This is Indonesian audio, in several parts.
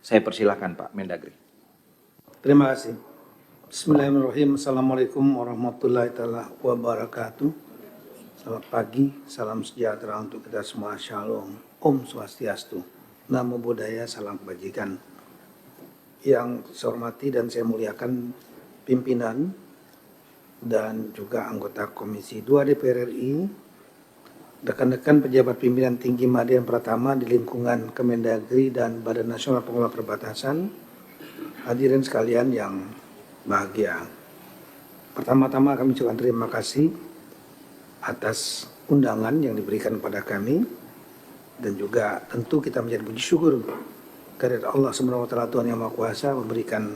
Saya persilahkan Pak Mendagri. Terima kasih. Bismillahirrahmanirrahim. Assalamualaikum warahmatullahi wabarakatuh. Selamat pagi, salam sejahtera untuk kita semua. Shalom, Om Swastiastu, Namo Buddhaya, salam kebajikan. Yang saya hormati dan saya muliakan pimpinan dan juga anggota Komisi 2 DPR RI, rekan-rekan pejabat pimpinan tinggi media Pratama di lingkungan Kemendagri dan Badan Nasional Pengelola Perbatasan, hadirin sekalian yang bahagia. Pertama-tama kami ucapkan terima kasih atas undangan yang diberikan kepada kami, dan juga tentu kita menjadi puji syukur kepada Allah Subhanahu wa taala, Tuhan yang Maha Kuasa, memberikan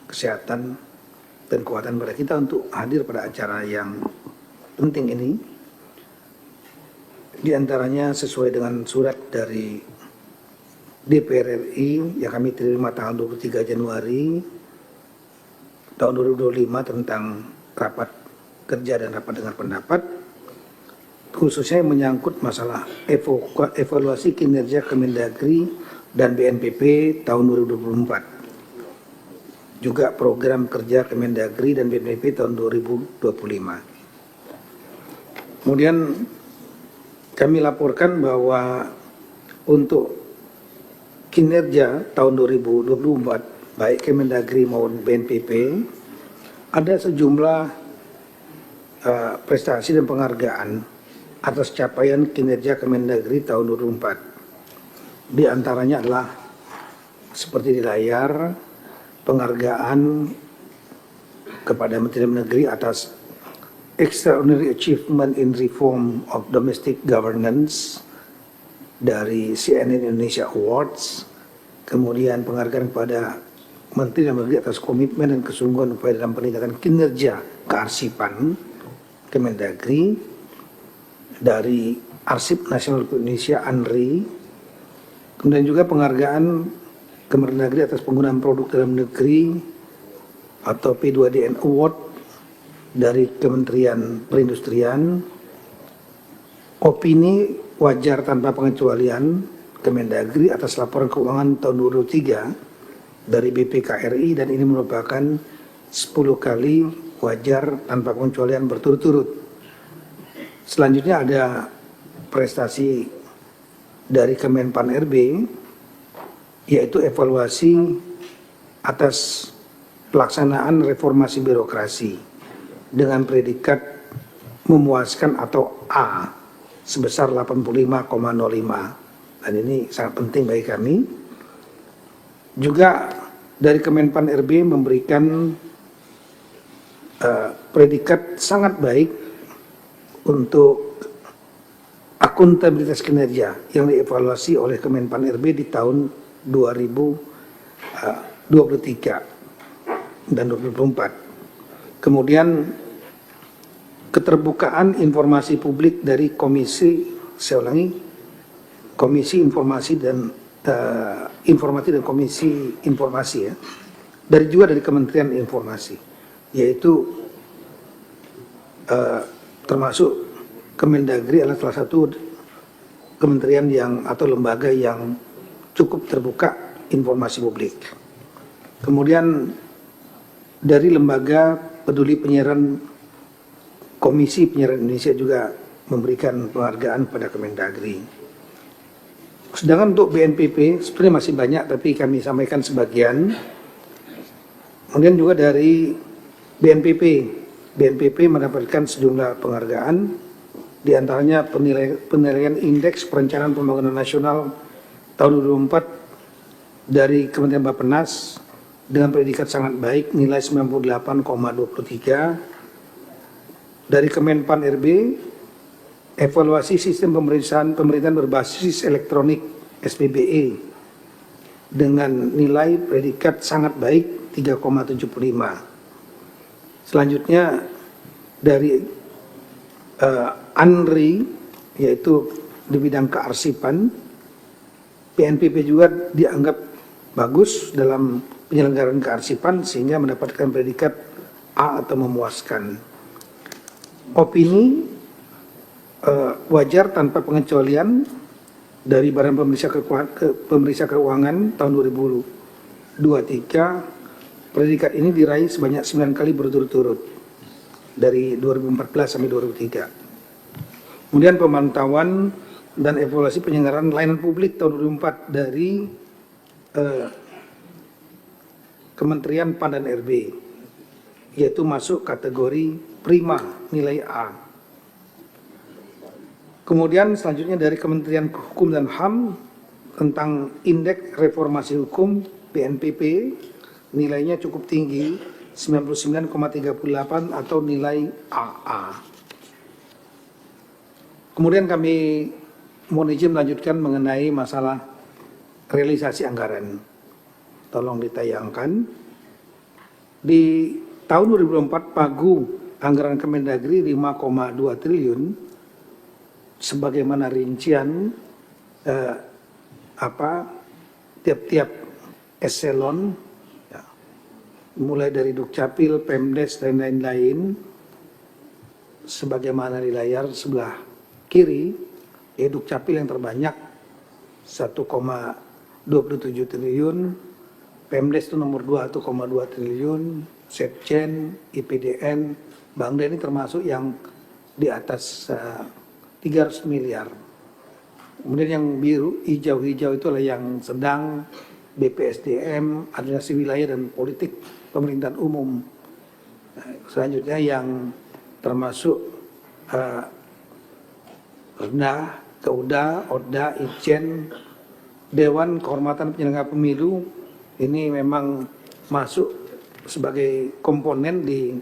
kesehatan dan kekuatan kepada kita untuk hadir pada acara yang penting ini. Di antaranya sesuai dengan surat dari DPR RI yang kami terima tanggal 23 Januari tahun 2025 tentang rapat kerja dan rapat dengar pendapat, khususnya yang menyangkut masalah evaluasi kinerja Kemendagri dan BNPB tahun 2024, juga program kerja Kemendagri dan BNPB tahun 2025. Kemudian kami laporkan bahwa untuk kinerja tahun 2024 baik Kemendagri maupun BNPB ada sejumlah prestasi dan penghargaan atas capaian kinerja Kemendagri tahun 2024. Di antaranya adalah seperti di layar, penghargaan kepada Menteri Dalam Negeri atas Extraordinary Achievement in Reform of Domestic Governance dari CNN Indonesia Awards, kemudian penghargaan kepada Menteri Dalam Negeri atas komitmen dan kesungguhan upaya dalam peningkatan kinerja kearsipan Kemendagri dari Arsip Nasional Indonesia ANRI, kemudian juga penghargaan Kemendagri atas penggunaan produk dalam negeri atau P2DN Award dari Kementerian Perindustrian, opini wajar tanpa pengecualian Kemendagri atas laporan keuangan tahun 2023 dari BPKRI, dan ini merupakan 10 kali wajar tanpa pengecualian berturut-turut. Selanjutnya ada prestasi dari Kemenpan RB, yaitu evaluasi atas pelaksanaan reformasi birokrasi dengan predikat memuaskan atau A sebesar 85,05, dan ini sangat penting bagi kami. Juga dari Kemenpan RB memberikan predikat sangat baik untuk akuntabilitas kinerja yang dievaluasi oleh Kemenpan RB di tahun 2023 dan 2024. Kemudian keterbukaan informasi publik dari Komisi Informasi dan Komisi Informasi ya, dari Kementerian Informasi, yaitu termasuk Kemendagri adalah salah satu kementerian yang atau lembaga yang cukup terbuka informasi publik. Kemudian dari lembaga peduli penyiaran, Komisi Penyiaran Indonesia juga memberikan penghargaan pada Kemendagri. Sedangkan untuk BNPB sebenarnya masih banyak, tapi kami sampaikan sebagian. Kemudian juga dari BNPB mendapatkan sejumlah penghargaan, di antaranya penilaian indeks perencanaan pembangunan nasional tahun 2024 dari Kementerian Bappenas dengan predikat sangat baik, nilai 98,23. Dari Kemenpan RB, evaluasi sistem pemerintahan berbasis elektronik SPBE dengan nilai predikat sangat baik 3,75. Selanjutnya dari ANRI, yaitu di bidang kearsipan, BNPB juga dianggap bagus dalam penyelenggaraan kearsipan sehingga mendapatkan predikat A atau memuaskan. Opini wajar tanpa pengecualian dari Badan Pemeriksa Keuangan tahun predikat ini diraih sebanyak 9 kali berturut-turut dari 2014 sampai 2003. Kemudian pemantauan dan evaluasi penyelenggaraan layanan publik tahun 2004 dari Kementerian PAN dan RB, yaitu masuk kategori prima nilai A. Kemudian selanjutnya dari Kementerian Hukum dan HAM tentang Indeks Reformasi Hukum BNPP, nilainya cukup tinggi 99,38 atau nilai AA. Kemudian kami mohon izin melanjutkan mengenai masalah realisasi anggaran. Tolong ditayangkan. Di tahun 2004 pagu anggaran Kemendagri 5,2 triliun sebagaimana rincian tiap-tiap eselon ya, mulai dari Dukcapil, Pemdes dan lain-lain sebagaimana di layar sebelah kiri, Dukcapil yang terbanyak 1,27 triliun, Pemdes itu nomor 2 1,2 triliun, Setjen, IPDN, Bangda ini termasuk yang di atas 300 miliar. Kemudian yang biru, hijau-hijau itulah yang sedang, BPSDM, administrasi wilayah dan politik pemerintahan umum. Selanjutnya yang termasuk rendah, Keuda, Oda, Itjen, Dewan Kehormatan Penyelenggara Pemilu ini memang masuk sebagai komponen di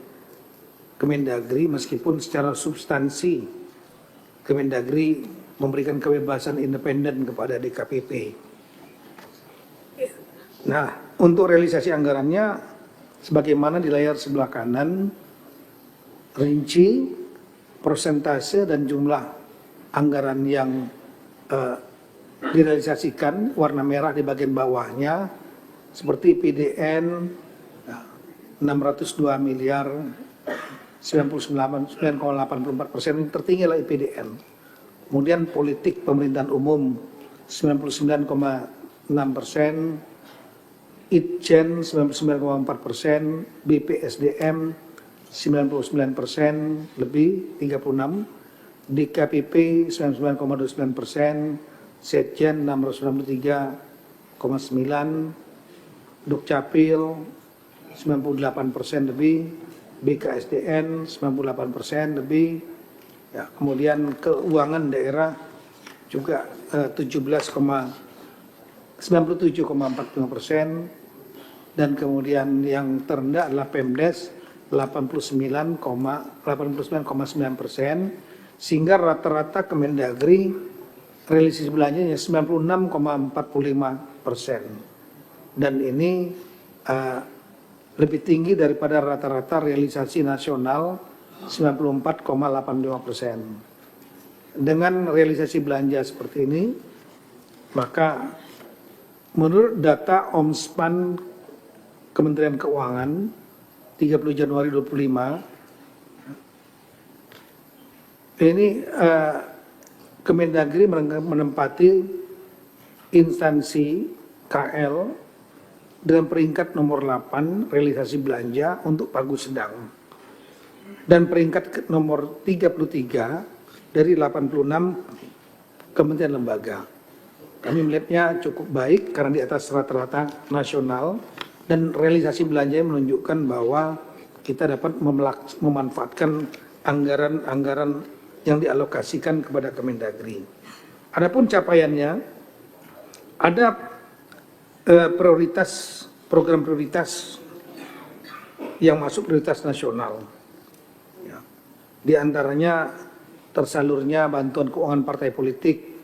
Kemendagri meskipun secara substansi Kemendagri memberikan kebebasan independen kepada DKPP. Nah, untuk realisasi anggarannya sebagaimana di layar sebelah kanan, rinci, persentase dan jumlah anggaran yang direalisasikan warna merah di bagian bawahnya seperti PDN 602 miliar 9,84% yang tertinggi adalah IPDN. Kemudian politik pemerintahan umum 99,6%, Itjen 99,4%, BPSDM 99% lebih 36%, DKPP 99,29%, Setjen 693,9%, Dukcapil 98% lebih, BKSDN 98% lebih, ya, kemudian keuangan daerah juga 97,45%, dan kemudian yang terendah adalah Pemdes 89,9%, sehingga rata-rata Kemendagri realisasi belanjanya 96,45%. Dan ini lebih tinggi daripada rata-rata realisasi nasional 94,85%. Dengan realisasi belanja seperti ini, maka menurut data Omspan Kementerian Keuangan 30 Januari 2025, ini Kemendagri menempati instansi KL dengan peringkat nomor 8 realisasi belanja untuk pagu sedang dan peringkat nomor 33 dari 86 kementerian lembaga. Kami melihatnya cukup baik karena di atas rata-rata nasional dan realisasi belanja menunjukkan bahwa kita dapat memanfaatkan anggaran-anggaran yang dialokasikan kepada Kemendagri. Adapun capaiannya, ada prioritas, program prioritas yang masuk prioritas nasional. Ya. Di antaranya tersalurnya bantuan keuangan partai politik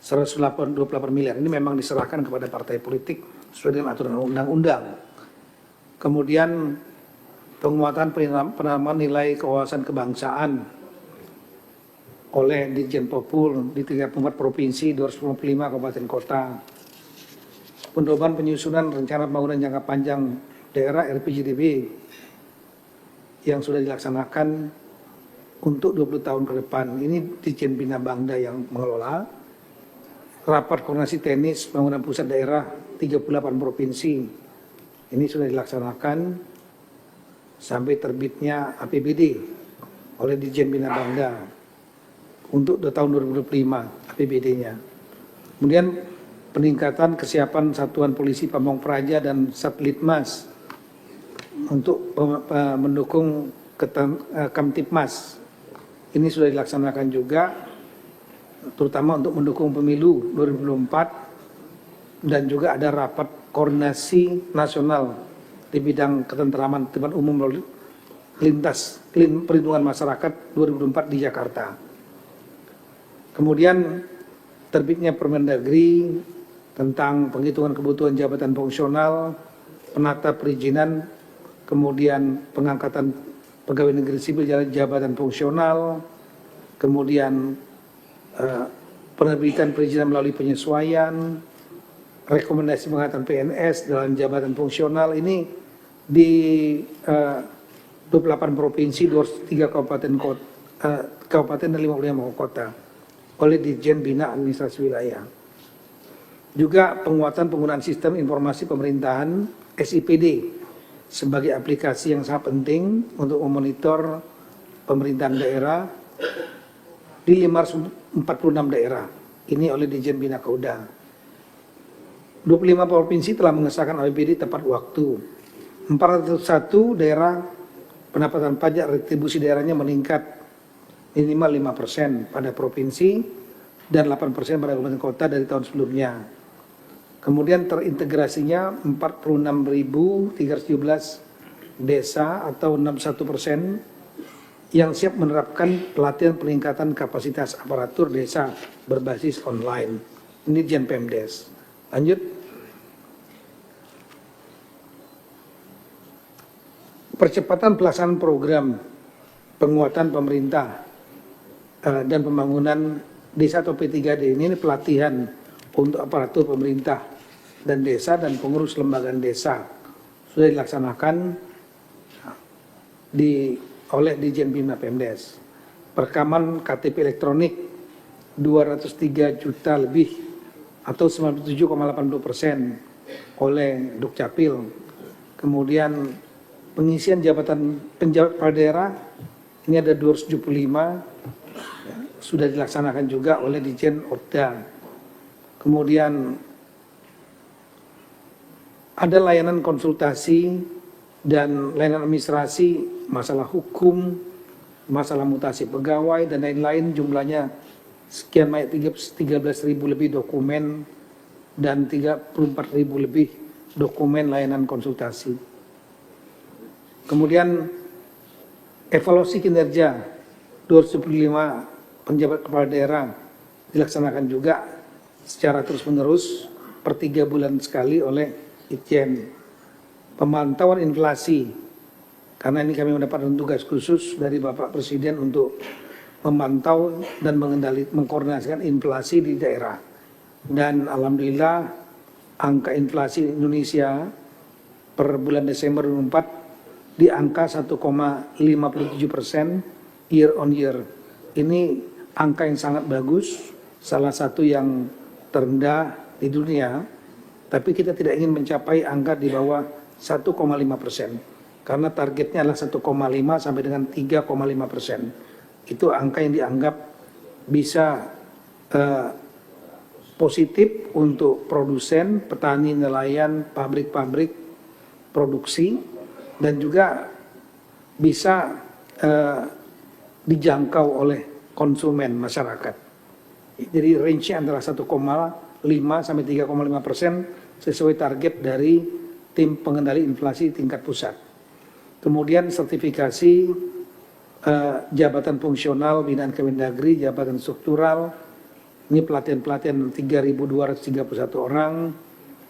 128 miliar. Ini memang diserahkan kepada partai politik sesuai dengan aturan undang-undang. Kemudian penguatan penanaman nilai kewawasan kebangsaan oleh Ditjen Popul di 34 provinsi, 255 kabupaten kota. Pendoban penyusunan rencana pembangunan jangka panjang daerah RPJDB yang sudah dilaksanakan untuk 20 tahun ke depan. Ini Ditjen Bina Bangda yang mengelola. rapat koordinasi teknis pembangunan pusat daerah 38 provinsi. Ini sudah dilaksanakan sampai terbitnya APBD oleh Ditjen Bina Bangda untuk tahun 2025 APBD-nya. Kemudian peningkatan kesiapan Satuan Polisi Pamong Praja dan Satlit-Mas untuk mendukung Kamtipmas. Ini sudah dilaksanakan juga, terutama untuk mendukung pemilu 2024, dan juga ada rapat koordinasi nasional di bidang ketentraman tertiban umum melalui perlindungan masyarakat 2024 di Jakarta. Kemudian terbitnya Permendagri tentang penghitungan kebutuhan jabatan fungsional, penata perizinan, kemudian pengangkatan pegawai negeri sipil jabatan fungsional, kemudian penerbitan perizinan melalui penyesuaian, rekomendasi pengangkatan PNS dalam jabatan fungsional. Ini di 28 provinsi, 23 kabupaten dan 55 kota oleh Ditjen Bina Administrasi Wilayah. Juga penguatan penggunaan sistem informasi pemerintahan SIPD sebagai aplikasi yang sangat penting untuk memonitor pemerintahan daerah di 546 daerah. Ini oleh Ditjen Bina Kauda. 25 provinsi telah mengesahkan APBD tepat waktu. 401 daerah pendapatan pajak retribusi daerahnya meningkat minimal 5% pada provinsi dan 8% pada kabupaten kota dari tahun sebelumnya. Kemudian terintegrasinya 46.317 desa atau 61% yang siap menerapkan pelatihan peningkatan kapasitas aparatur desa berbasis online. Ini Ditjen Pemdes. Lanjut. Percepatan pelaksanaan program penguatan pemerintah dan pembangunan desa atau P3D ini pelatihan untuk aparatur pemerintah dan desa dan pengurus lembaga desa sudah dilaksanakan oleh Ditjen Bina Pemdes. Perekaman KTP elektronik 203 juta lebih atau 97,80% oleh Dukcapil. Kemudian pengisian jabatan penjabat kepala daerah ini ada 275 sudah dilaksanakan juga oleh Ditjen Otda. Kemudian ada layanan konsultasi dan layanan administrasi, masalah hukum, masalah mutasi pegawai dan lain-lain, jumlahnya sekian banyak 13.000 lebih dokumen dan 34.000 lebih dokumen layanan konsultasi. Kemudian evaluasi kinerja 275 penjabat kepala daerah dilaksanakan juga secara terus-menerus per 3 bulan sekali oleh Itjen. Pemantauan inflasi, karena ini kami mendapatkan tugas khusus dari Bapak Presiden untuk memantau dan mengkoordinasikan inflasi di daerah. Dan alhamdulillah angka inflasi Indonesia per bulan Desember 2024 di angka 1,57% year on year. Ini angka yang sangat bagus, salah satu yang terendah di dunia, tapi kita tidak ingin mencapai angka di bawah 1,5%, karena targetnya adalah 1,5 sampai dengan 3,5%. Itu angka yang dianggap bisa positif untuk produsen, petani, nelayan, pabrik-pabrik, produksi, dan juga bisa dijangkau oleh konsumen masyarakat. Jadi range-nya antara 1,5 sampai 3,5% sesuai target dari tim pengendali inflasi tingkat pusat. Kemudian sertifikasi jabatan fungsional binaan Kemendagri, jabatan struktural, ini pelatihan-pelatihan 3.231 orang,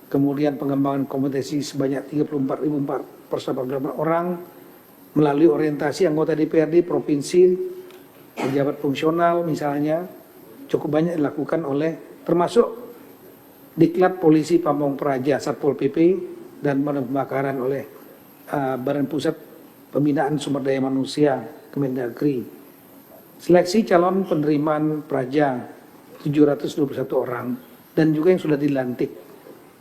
kemudian pengembangan kompetensi sebanyak 34.448 orang, melalui orientasi anggota DPRD provinsi, pejabat fungsional misalnya, cukup banyak dilakukan oleh, termasuk Diklat Polisi Pamong Praja, Satpol PP, dan pembakaran oleh Badan Pusat Pembinaan Sumber Daya Manusia Kemendagri. Seleksi calon penerimaan praja 721 orang. dan juga yang sudah dilantik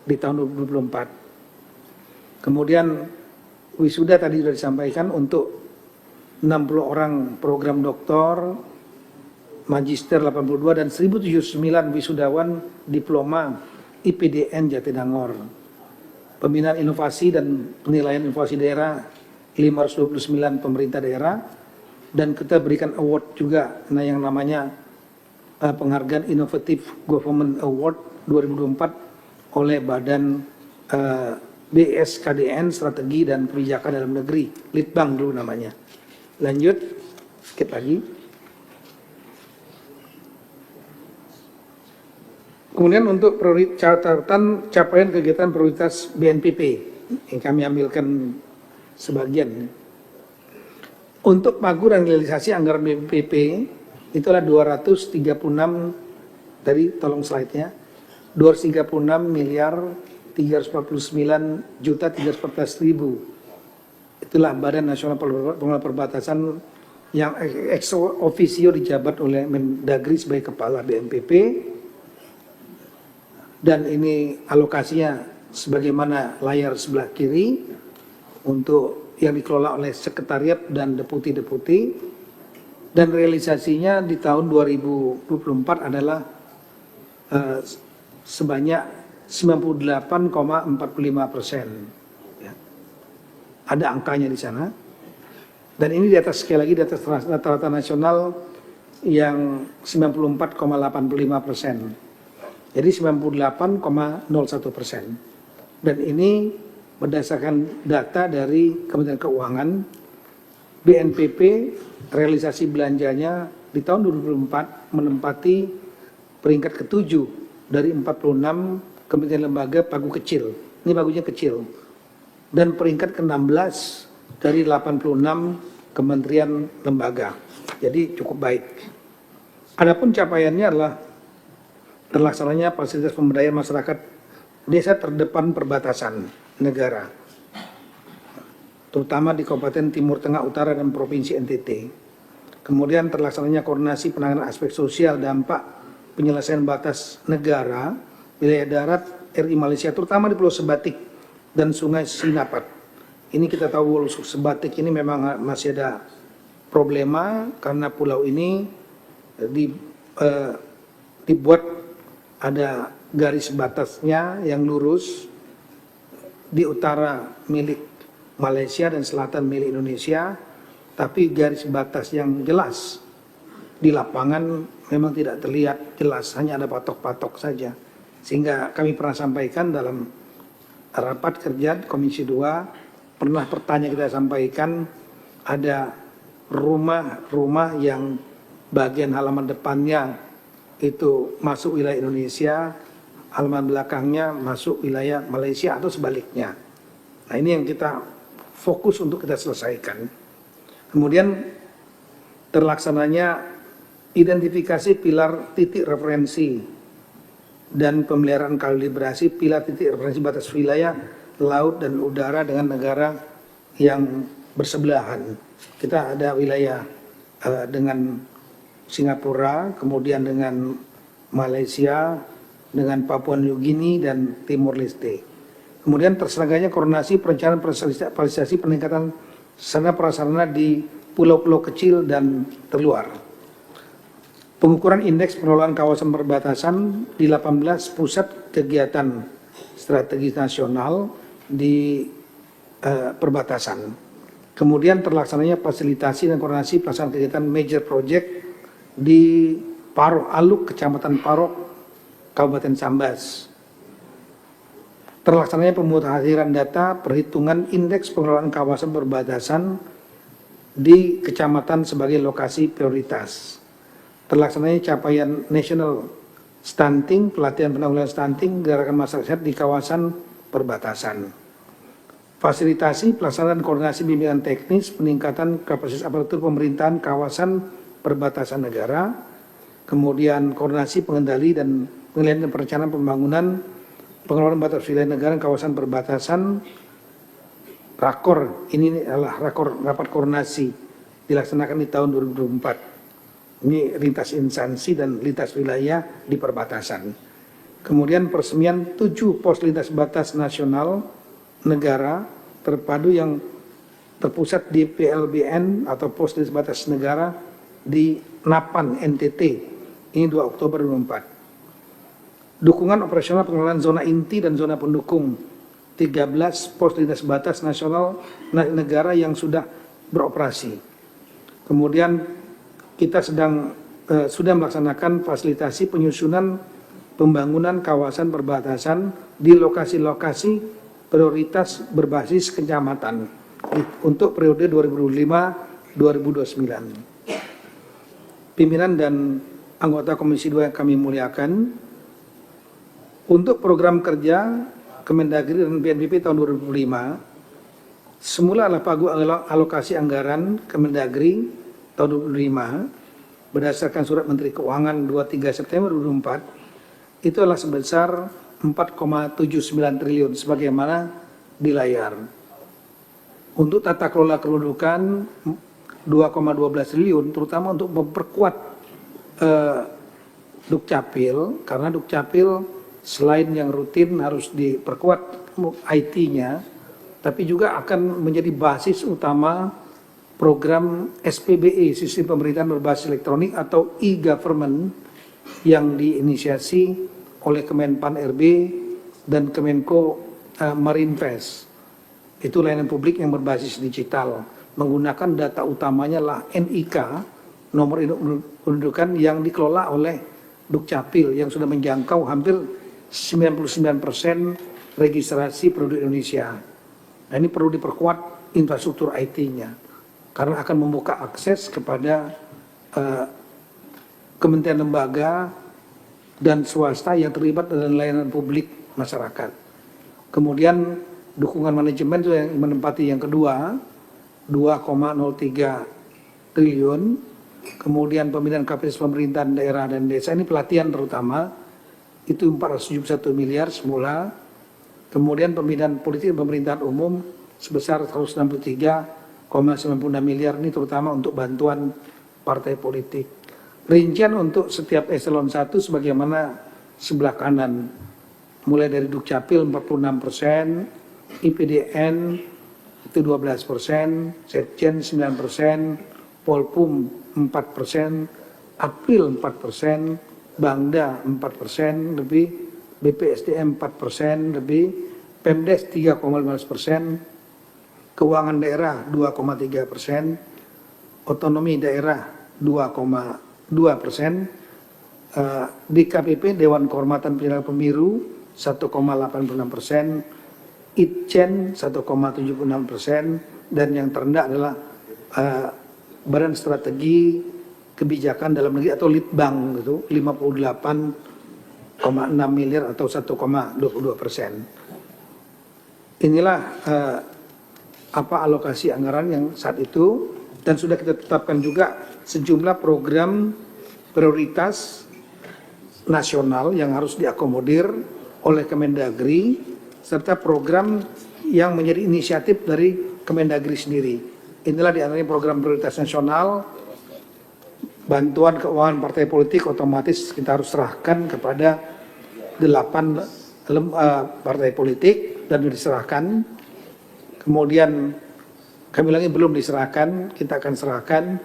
di tahun 2024. Kemudian wisuda tadi sudah disampaikan untuk 60 orang program doktor, magister 82 dan 1079 wisudawan diploma IPDN Jatinangor. Pembinaan inovasi dan penilaian inovasi daerah 529 pemerintah daerah, dan kita berikan award juga yang namanya penghargaan Innovative Government Award 2024 oleh Badan BSKDN Strategi dan Kebijakan Dalam Negeri, Litbang dulu namanya. Lanjut, skip lagi. Kemudian untuk catatan capaian kegiatan prioritas BNPP yang kami ambilkan sebagian. Untuk pagu dan realisasi anggaran BNPP itulah 236 tadi tolong slide-nya 236 miliar 349 juta 314 ribu. Itulah Badan Nasional Pengelola Perbatasan yang ex officio dijabat oleh Mendagri sebagai kepala BNPP. Dan ini alokasinya sebagaimana layar sebelah kiri untuk yang dikelola oleh sekretariat dan deputi-deputi, dan realisasinya di tahun 2024 adalah sebanyak 98,45%. Ya. Ada angkanya di sana. Dan ini di atas, sekali lagi di atas rata-rata nasional yang 94,85%. Jadi 98,01%. Dan ini berdasarkan data dari Kementerian Keuangan, BNPP realisasi belanjanya di tahun 2024 menempati peringkat ke-7 dari 46 kementerian lembaga pagu kecil. Ini pagunya kecil. Dan peringkat ke-16 dari 86 kementerian lembaga. Jadi cukup baik. Adapun capaiannya adalah terlaksananya fasilitas pemberdayaan masyarakat desa terdepan perbatasan negara, terutama di Kabupaten Timur Tengah Utara dan Provinsi NTT. Kemudian terlaksananya koordinasi penanganan aspek sosial dampak penyelesaian batas negara wilayah darat RI Malaysia, terutama di Pulau Sebatik dan Sungai Sinapat. Ini kita tahu Pulau Sebatik ini memang masih ada problema karena pulau ini dibuat ada garis batasnya yang lurus, di utara milik Malaysia dan selatan milik Indonesia, tapi garis batas yang jelas di lapangan memang tidak terlihat jelas, hanya ada patok-patok saja. Sehingga kami pernah sampaikan dalam rapat kerja Komisi 2, pernah pertanyaan kita sampaikan, ada rumah-rumah yang bagian halaman depannya itu masuk wilayah Indonesia, halaman belakangnya masuk wilayah Malaysia atau sebaliknya. Nah, ini yang kita fokus untuk kita selesaikan. Kemudian terlaksananya identifikasi pilar titik referensi dan pemeliharaan kalibrasi pilar titik referensi batas wilayah laut dan udara dengan negara yang bersebelahan. Kita ada wilayah dengan Singapura, kemudian dengan Malaysia, dengan Papua New Guinea dan Timor Leste. Kemudian terselenggaranya koordinasi perencanaan fasilitasi peningkatan sarana prasarana di pulau-pulau kecil dan terluar. Pengukuran indeks pengelolaan kawasan perbatasan di 18 pusat kegiatan strategis nasional di perbatasan. Kemudian terlaksananya fasilitasi dan koordinasi pelaksanaan kegiatan major project di Parok Aluk, Kecamatan Parok, Kabupaten Sambas. Terlaksananya pemutakhiran data perhitungan indeks pengelolaan kawasan perbatasan di kecamatan sebagai lokasi prioritas. Terlaksananya capaian national stunting, pelatihan penanggulangan stunting, gerakan masyarakat di kawasan perbatasan. Fasilitasi pelaksanaan koordinasi bimbingan teknis, peningkatan kapasitas aparatur pemerintahan kawasan perbatasan negara, kemudian koordinasi pengendali dan pengendalian dan perencanaan pembangunan pengelolaan batas wilayah negara dan kawasan perbatasan. Rakor ini adalah rapat koordinasi dilaksanakan di tahun 2024. Ini lintas instansi dan lintas wilayah di perbatasan. Kemudian peresmian 7 pos lintas batas nasional negara terpadu yang terpusat di PLBN atau pos lintas batas negara di Napan, NTT. Ini 2 Oktober 2024. Dukungan operasional pengelolaan zona inti dan zona pendukung 13 pos lintas batas nasional negara yang sudah beroperasi. Kemudian kita sudah melaksanakan fasilitasi penyusunan pembangunan kawasan perbatasan di lokasi-lokasi prioritas berbasis kecamatan untuk periode 2025-2029. Pimpinan dan anggota Komisi 2 yang kami muliakan, untuk program kerja Kemendagri dan BNPB tahun 2025, semula pagu alokasi anggaran Kemendagri tahun 2025 berdasarkan Surat Menteri Keuangan 23 September 2024 itu adalah sebesar 4,79 triliun sebagaimana di layar. Untuk tata kelola kependudukan 2,12 triliun terutama untuk memperkuat Dukcapil, karena Dukcapil selain yang rutin harus diperkuat IT-nya, tapi juga akan menjadi basis utama program SPBE, Sistem Pemerintahan Berbasis Elektronik atau e-Government yang diinisiasi oleh Kemenpan RB dan Kemenko Marinvest. Itu layanan publik yang berbasis digital, menggunakan data utamanya lah NIK, nomor induk kependudukan yang dikelola oleh Dukcapil yang sudah menjangkau hampir 99% registrasi penduduk Indonesia. Nah, ini perlu diperkuat infrastruktur IT-nya karena akan membuka akses kepada kementerian lembaga dan swasta yang terlibat dalam layanan publik masyarakat. Kemudian dukungan manajemen itu yang menempati yang kedua, 2,03 triliun. Kemudian pembinaan kapasitas pemerintahan daerah dan desa, ini pelatihan terutama, itu 471 miliar semula. Kemudian pembinaan politik dan pemerintahan umum sebesar 163,96 miliar, ini terutama untuk bantuan partai politik. Rincian untuk setiap eselon 1 sebagaimana sebelah kanan, mulai dari Dukcapil 46%, IPDN itu 12%, Setjen 9%, Polpum 4%, April 4%, Bangda 4% lebih, BPSDM 4% lebih, Pemdes 3,15%, keuangan daerah 2,3%, otonomi daerah 2,2%, DKPP Dewan Kehormatan Penyelenggara Pemilu 1,86%, Itjen 1,76%, dan yang terendah adalah Badan Strategi Kebijakan Dalam Negeri atau Litbang gitu 58,6 miliar atau 1,22%. Inilah alokasi anggaran yang saat itu, dan sudah kita tetapkan juga sejumlah program prioritas nasional yang harus diakomodir oleh Kemendagri serta program yang menjadi inisiatif dari Kemendagri sendiri. Inilah diantaranya program prioritas nasional, bantuan keuangan partai politik otomatis kita harus serahkan kepada 8 partai politik dan diserahkan. Kemudian kami lagi belum diserahkan, kita akan serahkan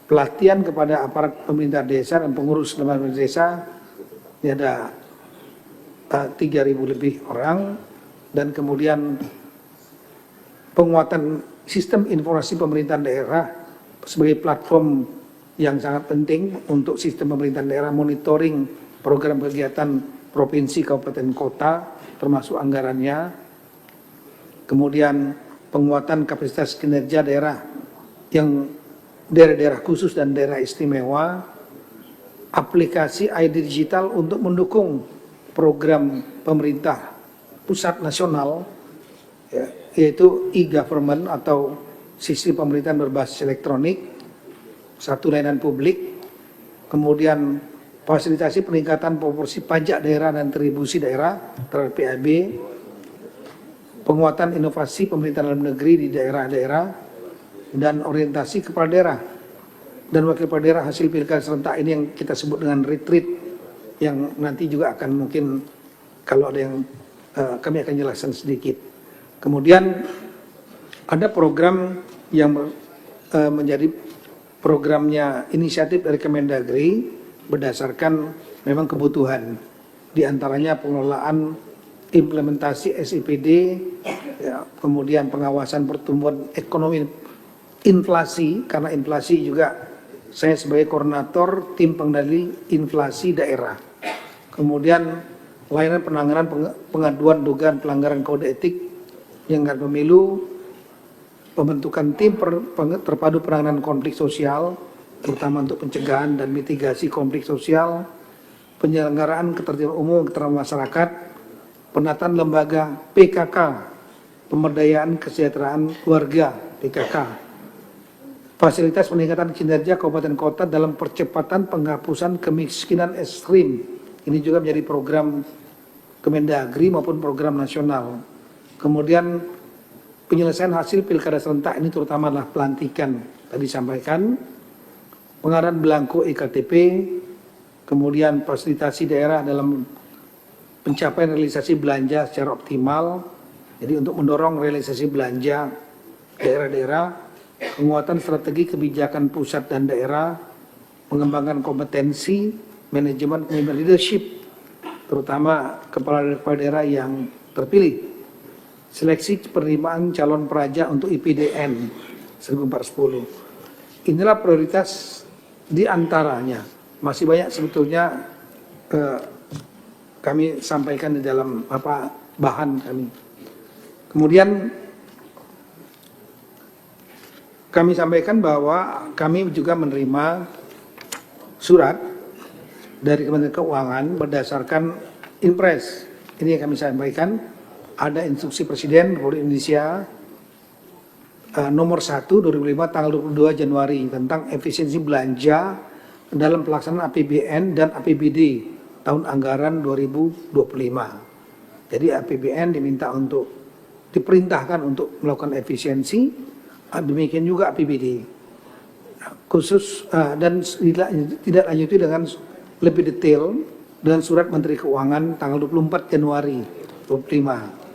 pelatihan kepada aparat pemerintah desa dan pengurus lembaga desa. Ini ada 3.000 lebih orang, dan kemudian penguatan sistem informasi pemerintahan daerah sebagai platform yang sangat penting untuk sistem pemerintahan daerah, monitoring program kegiatan provinsi, kabupaten, kota, termasuk anggarannya. Kemudian penguatan kapasitas kinerja daerah yang daerah-daerah khusus dan daerah istimewa, aplikasi ID digital untuk mendukung program pemerintah pusat nasional, yaitu e-government atau sistem pemerintahan berbasis elektronik, satu layanan publik. Kemudian fasilitasi peningkatan proporsi pajak daerah dan kontribusi daerah terhadap PAB, penguatan inovasi pemerintahan dalam negeri di daerah-daerah, dan orientasi kepala daerah dan wakil kepala daerah hasil pilkada serentak ini yang kita sebut dengan retreat, yang nanti juga akan mungkin kalau ada yang kami akan jelaskan sedikit. Kemudian ada program yang menjadi programnya inisiatif dari Kemendagri berdasarkan memang kebutuhan, di antaranya pengelolaan implementasi SIPD, ya, kemudian pengawasan pertumbuhan ekonomi inflasi, karena inflasi juga saya sebagai koordinator tim pengendali inflasi daerah. Kemudian layanan penanganan pengaduan dugaan pelanggaran kode etik penyelenggara pemilu, pembentukan tim terpadu penanganan konflik sosial, terutama untuk pencegahan dan mitigasi konflik sosial, penyelenggaraan ketertiban umum ketertiban masyarakat, penataan lembaga PKK, pemberdayaan kesejahteraan warga PKK, fasilitas peningkatan kinerja kabupaten kota dalam percepatan penghapusan kemiskinan ekstrim. Ini juga menjadi program Kemendagri maupun program nasional. Kemudian penyelesaian hasil pilkada serentak, ini terutama adalah pelantikan tadi sampaikan, pengadaan belangko EKTP, kemudian fasilitasi daerah dalam pencapaian realisasi belanja secara optimal. Jadi untuk mendorong realisasi belanja daerah-daerah, penguatan strategi kebijakan pusat dan daerah, mengembangkan kompetensi manajemen kepemimpinan leadership, terutama kepala daerah yang terpilih, seleksi penerimaan calon peraja untuk IPDN 1410. Inilah prioritas di antaranya. Masih banyak sebetulnya kami sampaikan di dalam bahan kami. Kemudian kami sampaikan bahwa kami juga menerima surat dari Kementerian Keuangan berdasarkan Inpres. Ini yang kami sampaikan. Ada instruksi Presiden Republik Indonesia nomor 1 2005 tanggal 22 Januari tentang efisiensi belanja dalam pelaksanaan APBN dan APBD tahun anggaran 2025. Jadi APBN diperintahkan untuk melakukan efisiensi, demikian juga APBD. Khusus dan tidak lanjuti dengan lebih detail dengan surat Menteri Keuangan tanggal 24 Januari 2025.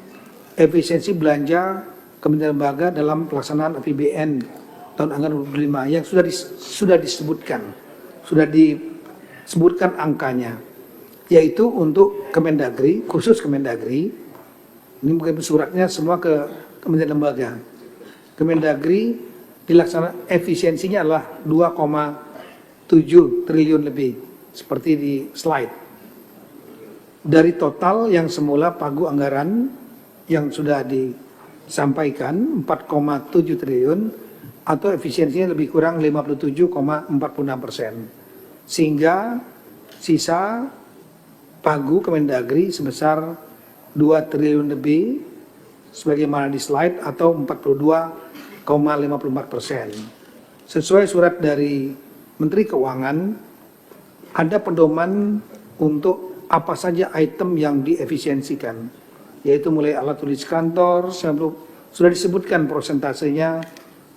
Efisiensi belanja Kementerian Lembaga dalam pelaksanaan APBN tahun anggaran 2025 yang sudah disebutkan angkanya, yaitu untuk Kemendagri, khusus Kemendagri, ini mungkin suratnya semua ke Kementerian Lembaga. Kemendagri dilaksanakan efisiensinya adalah 2,7 triliun lebih, seperti di slide. Dari total yang semula pagu anggaran yang sudah disampaikan 4,7 triliun atau efisiensinya lebih kurang 57,46%. Sehingga sisa pagu Kemendagri sebesar 2 triliun lebih sebagaimana di slide atau 42,54%. Sesuai surat dari Menteri Keuangan, ada pedoman untuk apa saja item yang diefisiensikan, yaitu mulai alat tulis kantor, sudah disebutkan prosentasenya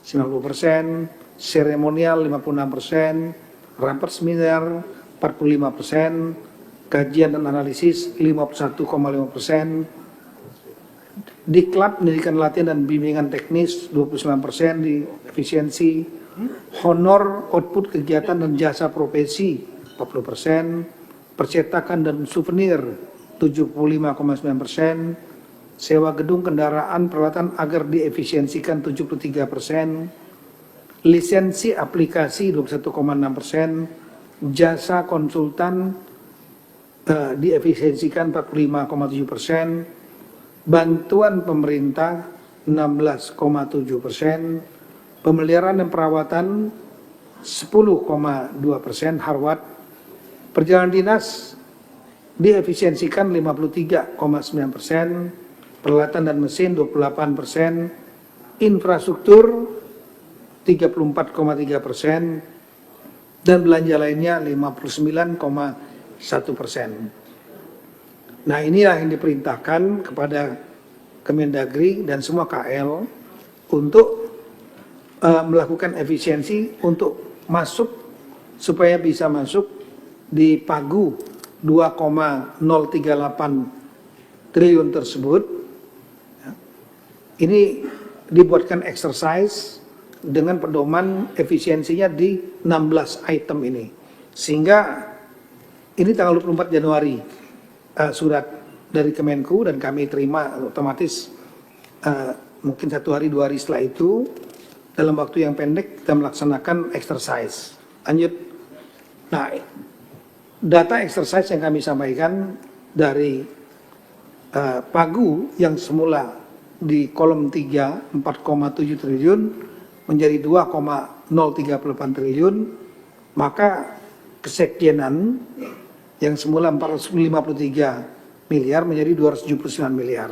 90%, seremonial 56%, rapat seminar 45%, kajian dan analisis 51,5%, diklat pendidikan latihan dan bimbingan teknis 29% di efisiensi, honor output kegiatan dan jasa profesi 40%, percetakan dan souvenir 75,9%, sewa gedung kendaraan peralatan agar diefisiensikan 73%, lisensi aplikasi 21,6%, jasa konsultan diefisiensikan 45,7%, bantuan pemerintah 16,7%, pemeliharaan dan perawatan 10,2%, harwat, perjalanan dinas diefisiensikan 53,9%, peralatan dan mesin 28%, infrastruktur 34,3%, dan belanja lainnya 59,1%. Nah, inilah yang diperintahkan kepada Kemendagri dan semua KL untuk melakukan efisiensi untuk masuk, supaya bisa masuk di pagu 2,038 triliun tersebut, ya, ini dibuatkan exercise dengan pedoman efisiensinya di 16 item ini. Sehingga ini tanggal 24 Januari surat dari Kemenku dan kami terima otomatis mungkin 1 hari 2 hari setelah itu dalam waktu yang pendek kita melaksanakan exercise. Lanjut. Nah, data exercise yang kami sampaikan dari Pagu yang semula di kolom 3 4,7 triliun menjadi 2,038 triliun, maka kesekjenan yang semula 453 miliar menjadi 279 miliar.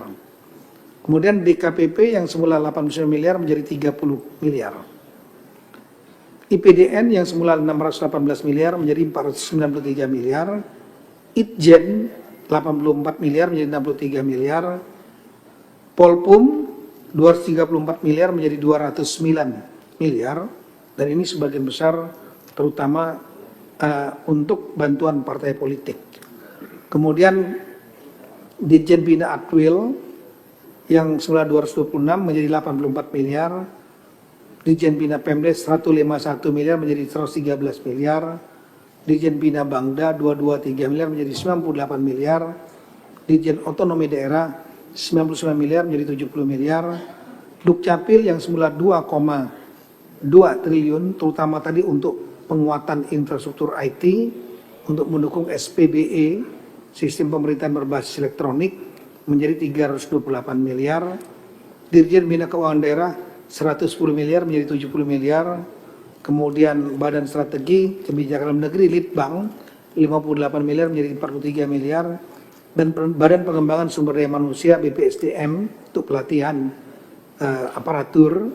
Kemudian DKPP yang semula 89 miliar menjadi 30 miliar. IPDN yang semula 618 miliar menjadi 493 miliar. Itjen 84 miliar menjadi 63 miliar. Polpum 234 miliar menjadi 209 miliar. Dan ini sebagian besar terutama untuk bantuan partai politik. Kemudian Ditjen Bina Aktuil yang semula 226 menjadi 84 miliar. Ditjen Bina Pemdes 151 miliar menjadi 113 miliar. Ditjen Bina Bangda 223 miliar menjadi 98 miliar. Ditjen Otonomi Daerah 99 miliar menjadi 70 miliar. Dukcapil yang semula 2,2 triliun terutama tadi untuk penguatan infrastruktur IT untuk mendukung SPBE, sistem pemerintahan berbasis elektronik, menjadi 328 miliar. Dirjen Bina Keuangan Daerah 110 miliar menjadi 70 miliar. Kemudian Badan Strategi Kebijakan Dalam Negeri Litbang 58 miliar menjadi 43 miliar. Dan Badan Pengembangan Sumber Daya Manusia BPSDM untuk pelatihan aparatur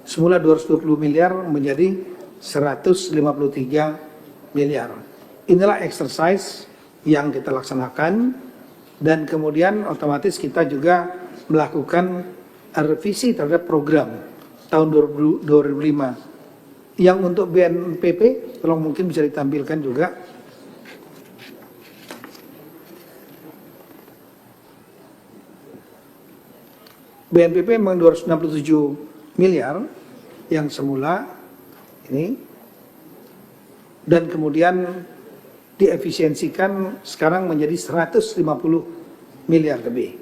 semula 220 miliar menjadi 153 miliar. Inilah exercise yang kita laksanakan dan kemudian otomatis kita juga melakukan revisi terhadap program tahun 2005. Yang untuk BNPP, tolong mungkin bisa ditampilkan juga. BNPP memang 267 miliar yang semula ini dan kemudian diefisiensikan sekarang menjadi 150 miliar lebih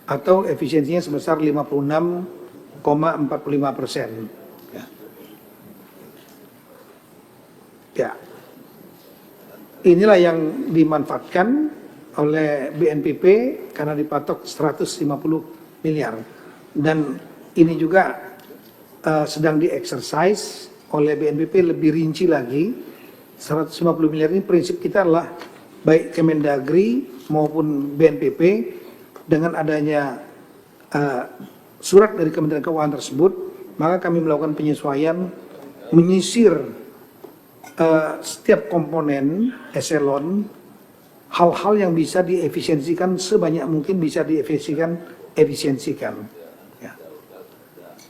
atau efisiensinya sebesar 56,45%. Ya. Inilah yang dimanfaatkan oleh BNPP karena dipatok 150 miliar dan ini juga sedang di-exercise oleh BNPP lebih rinci lagi. 150 miliar ini prinsip kita adalah baik Kemendagri maupun BNPP dengan adanya surat dari Kementerian Keuangan tersebut, maka kami melakukan penyesuaian, menyisir setiap komponen eselon, hal-hal yang bisa diefisiensikan sebanyak mungkin bisa diefisiensikan. Ya.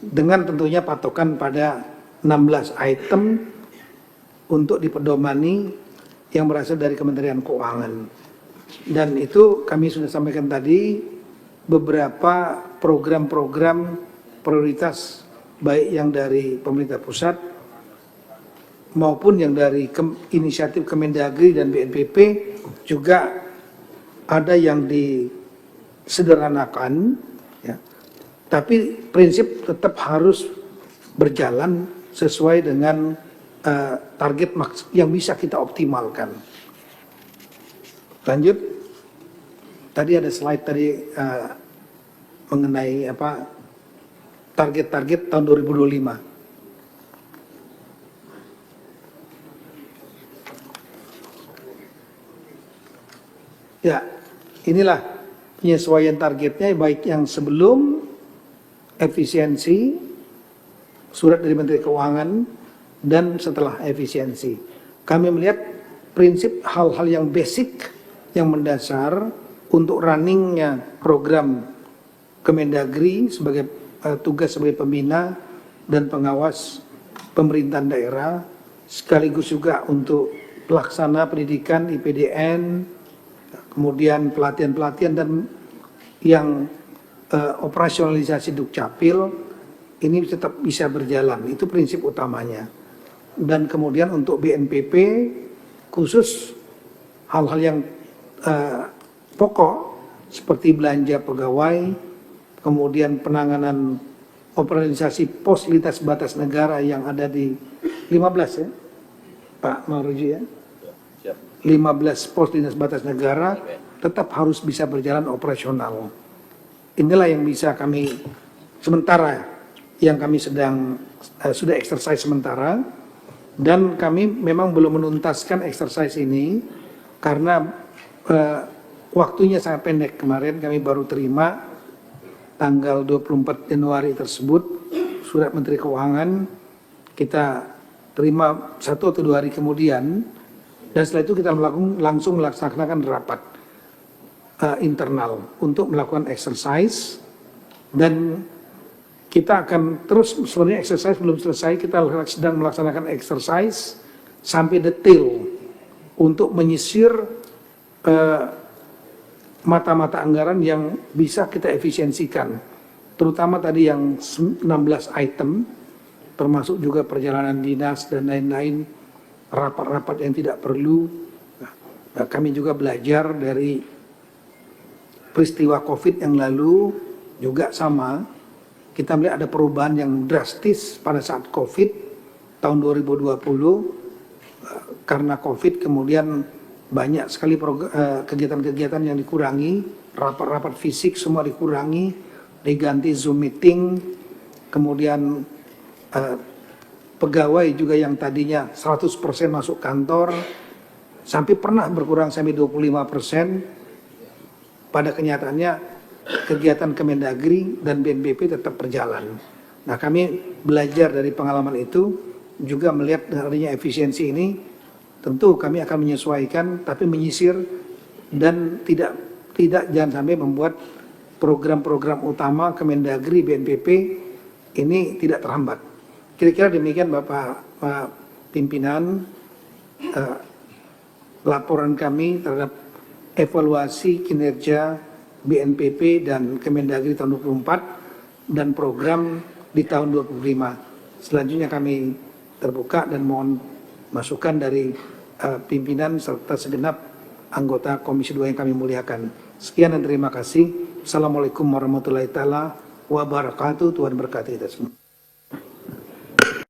Dengan tentunya patokan pada 16 item untuk dipedomani yang berasal dari Kementerian Keuangan. Dan itu kami sudah sampaikan tadi beberapa program-program prioritas baik yang dari pemerintah pusat maupun yang dari inisiatif Kemendagri dan BNPP juga ada yang disederhanakan, ya. Tapi prinsip tetap harus berjalan sesuai dengan target yang bisa kita optimalkan. Lanjut, tadi ada slide tadi mengenai target-target tahun 2025. Ya, inilah penyesuaian targetnya baik yang sebelum efisiensi surat dari Menteri Keuangan dan setelah efisiensi. Kami melihat prinsip hal-hal yang basic, yang mendasar untuk runningnya program Kemendagri sebagai tugas sebagai pembina dan pengawas pemerintahan daerah, sekaligus juga untuk pelaksana pendidikan IPDN, kemudian pelatihan-pelatihan dan yang operasionalisasi Dukcapil ini tetap bisa berjalan, itu prinsip utamanya. Dan kemudian untuk BNPB khusus hal-hal yang pokok seperti belanja pegawai, kemudian penanganan operasionalisasi pos lintas batas negara yang ada di 15 ya Pak Maruji ya, 15 pos lintas batas negara tetap harus bisa berjalan operasional. Inilah yang bisa kami sementara yang kami sedang sudah exercise sementara, dan kami memang belum menuntaskan exercise ini karena waktunya sangat pendek. Kemarin kami baru terima tanggal 24 Januari tersebut surat Menteri Keuangan, kita terima 1 atau 2 hari kemudian, dan setelah itu kita langsung melaksanakan rapat internal untuk melakukan exercise. Dan kita akan terus, sebenarnya exercise belum selesai, kita sedang melaksanakan exercise sampai detail untuk menyisir mata-mata anggaran yang bisa kita efisiensikan, terutama tadi yang 16 item, termasuk juga perjalanan dinas dan lain-lain, rapat-rapat yang tidak perlu. Nah, kami juga belajar dari peristiwa COVID yang lalu, juga sama, kita melihat ada perubahan yang drastis pada saat COVID tahun 2020, karena COVID kemudian banyak sekali kegiatan-kegiatan yang dikurangi, rapat-rapat fisik semua dikurangi, diganti Zoom meeting, kemudian pegawai juga yang tadinya 100% masuk kantor, sampai pernah berkurang sampai 25%, pada kenyataannya kegiatan Kemendagri dan BNPB tetap berjalan. Nah, kami belajar dari pengalaman itu, juga melihat adanya efisiensi ini, tentu kami akan menyesuaikan, tapi menyisir dan tidak jangan sampai membuat program-program utama Kemendagri BNPB ini tidak terhambat. Kira-kira demikian Bapak pimpinan laporan kami terhadap evaluasi kinerja BNPB dan Kemendagri tahun 24 dan program di tahun 25. Selanjutnya kami terbuka dan mohon masukan dari pimpinan serta segenap anggota Komisi 2 yang kami muliakan. Sekian dan terima kasih. Assalamualaikum warahmatullahi wabarakatuh. Tuhan berkati kita semua.